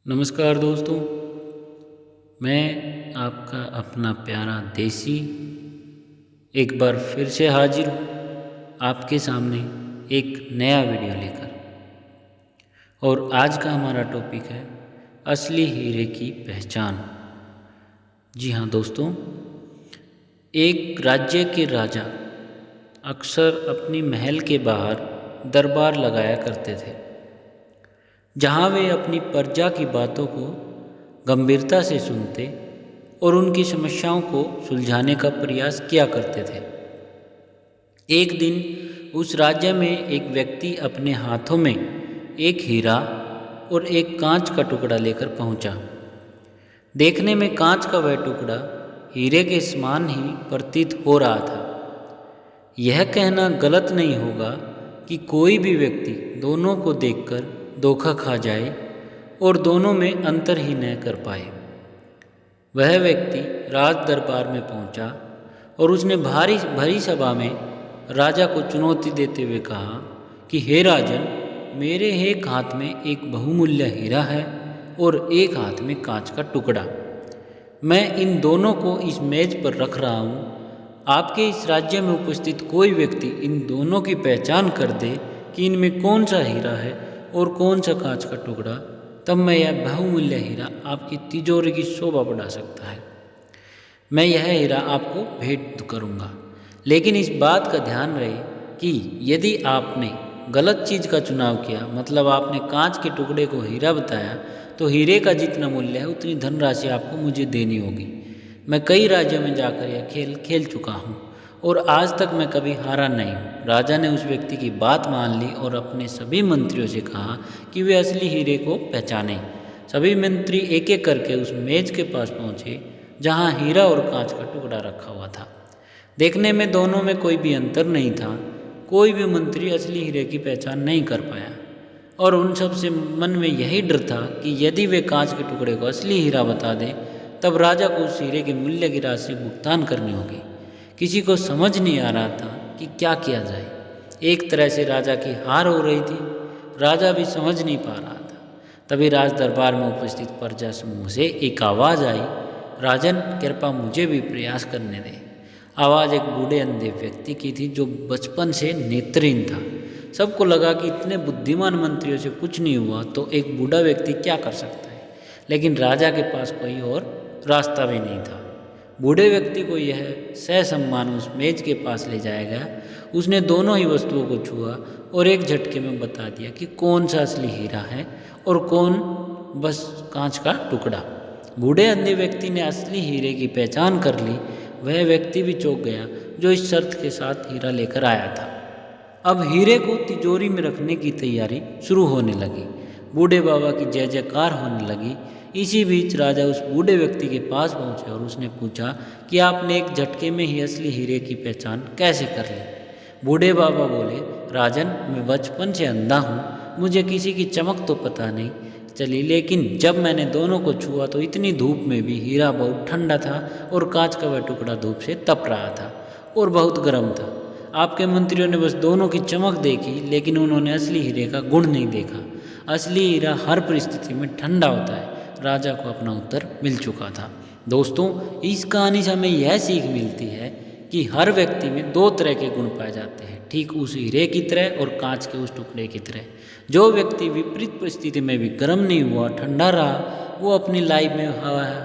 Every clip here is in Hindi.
नमस्कार दोस्तों, मैं आपका अपना प्यारा देसी एक बार फिर से हाजिर हूँ आपके सामने एक नया वीडियो लेकर। और आज का हमारा टॉपिक है असली हीरे की पहचान। जी हाँ दोस्तों, एक राज्य के राजा अक्सर अपनी महल के बाहर दरबार लगाया करते थे, जहाँ वे अपनी प्रजा की बातों को गंभीरता से सुनते और उनकी समस्याओं को सुलझाने का प्रयास किया करते थे। एक दिन उस राज्य में एक व्यक्ति अपने हाथों में एक हीरा और एक कांच का टुकड़ा लेकर पहुंचा। देखने में कांच का वह टुकड़ा हीरे के समान ही प्रतीत हो रहा था। यह कहना गलत नहीं होगा कि कोई भी व्यक्ति दोनों को देखकर धोखा खा जाए और दोनों में अंतर ही न कर पाए। वह व्यक्ति राज दरबार में पहुंचा और उसने भरी सभा में राजा को चुनौती देते हुए कहा कि हे राजन, मेरे एक हाथ में एक बहुमूल्य हीरा है और एक हाथ में कांच का टुकड़ा। मैं इन दोनों को इस मेज पर रख रहा हूँ। आपके इस राज्य में उपस्थित कोई व्यक्ति इन दोनों की पहचान कर दे कि इनमें कौन सा हीरा है और कौन सा कांच का टुकड़ा, तब मैं यह बहुमूल्य हीरा आपकी तिजोरी की शोभा बढ़ा सकता है। मैं यह हीरा आपको भेंट करूंगा, लेकिन इस बात का ध्यान रहे कि यदि आपने गलत चीज़ का चुनाव किया, मतलब आपने कांच के टुकड़े को हीरा बताया, तो हीरे का जितना मूल्य है उतनी धनराशि आपको मुझे देनी होगी। मैं कई राज्यों में जाकर यह खेल खेल चुका हूँ और आज तक मैं कभी हारा नहीं हूँ। राजा ने उस व्यक्ति की बात मान ली और अपने सभी मंत्रियों से कहा कि वे असली हीरे को पहचानें। सभी मंत्री एक एक करके उस मेज के पास पहुँचे जहाँ हीरा और कांच का टुकड़ा रखा हुआ था। देखने में दोनों में कोई भी अंतर नहीं था। कोई भी मंत्री असली हीरे की पहचान नहीं कर पाया और उन सब से मन में यही डर था कि यदि वे कांच के टुकड़े को असली हीरा बता दें, तब राजा को उस हीरे के मूल्य की राशि भुगतान करनी होगी। किसी को समझ नहीं आ रहा था कि क्या किया जाए। एक तरह से राजा की हार हो रही थी, राजा भी समझ नहीं पा रहा था। तभी राज दरबार में उपस्थित प्रजा समूह से एक आवाज़ आई, राजन, कृपा मुझे भी प्रयास करने दें। आवाज़ एक बूढ़े अंधे व्यक्ति की थी जो बचपन से नेत्रहीन था। सबको लगा कि इतने बुद्धिमान मंत्रियों से कुछ नहीं हुआ तो एक बूढ़ा व्यक्ति क्या कर सकता है, लेकिन राजा के पास कोई और रास्ता भी नहीं था। बूढ़े व्यक्ति को यह ससम्मान उस मेज के पास ले जाया गया। उसने दोनों ही वस्तुओं को छुआ और एक झटके में बता दिया कि कौन सा असली हीरा है और कौन बस कांच का टुकड़ा। बूढ़े अंधे व्यक्ति ने असली हीरे की पहचान कर ली। वह व्यक्ति भी चौंक गया जो इस शर्त के साथ हीरा लेकर आया था। अब हीरे को तिजोरी में रखने की तैयारी शुरू होने लगी। बूढ़े बाबा की जय जयकार होने लगी। इसी बीच राजा उस बूढ़े व्यक्ति के पास पहुंचे और उसने पूछा कि आपने एक झटके में ही असली हीरे की पहचान कैसे कर ली। बूढ़े बाबा बोले, राजन, मैं बचपन से अंधा हूँ, मुझे किसी की चमक तो पता नहीं चली, लेकिन जब मैंने दोनों को छुआ तो इतनी धूप में भी हीरा बहुत ठंडा था और कांच का वह टुकड़ा धूप से तप रहा था और बहुत गर्म था। आपके मंत्रियों ने बस दोनों की चमक देखी, लेकिन उन्होंने असली हीरे का गुण नहीं देखा। असली हीरा हर परिस्थिति में ठंडा होता है। राजा को अपना उत्तर मिल चुका था। दोस्तों, इस कहानी से हमें यह सीख मिलती है कि हर व्यक्ति में दो तरह के गुण पाए जाते हैं, ठीक उस हीरे की तरह और कांच के उस टुकड़े की तरह। जो व्यक्ति विपरीत परिस्थिति में भी गर्म नहीं हुआ, ठंडा रहा, वो अपनी लाइफ में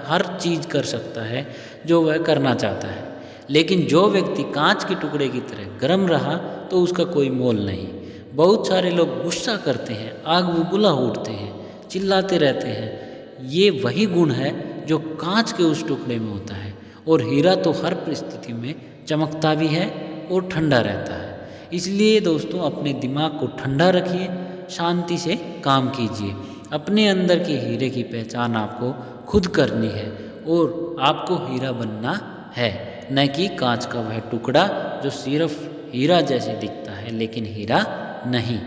हर चीज़ कर सकता है जो वह करना चाहता है। लेकिन जो व्यक्ति कांच के टुकड़े की तरह गर्म रहा तो उसका कोई मोल नहीं। बहुत सारे लोग गुस्सा करते हैं, आग बबूला उठते हैं, चिल्लाते रहते हैं। ये वही गुण है जो कांच के उस टुकड़े में होता है। और हीरा तो हर परिस्थिति में चमकता भी है और ठंडा रहता है। इसलिए दोस्तों, अपने दिमाग को ठंडा रखिए, शांति से काम कीजिए। अपने अंदर के हीरे की पहचान आपको खुद करनी है और आपको हीरा बनना है, न कि कांच का वह टुकड़ा जो सिर्फ हीरा जैसे दिखता है लेकिन हीरा नहीं।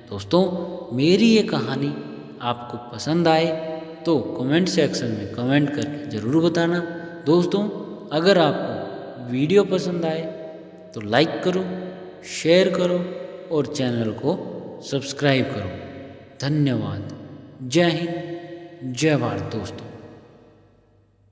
दोस्तों, मेरी ये कहानी आपको पसंद आए तो कमेंट सेक्शन में कमेंट करके ज़रूर बताना। दोस्तों, अगर आपको वीडियो पसंद आए तो लाइक करो, शेयर करो और चैनल को सब्सक्राइब करो। धन्यवाद। जय हिंद, जय भारत दोस्तों।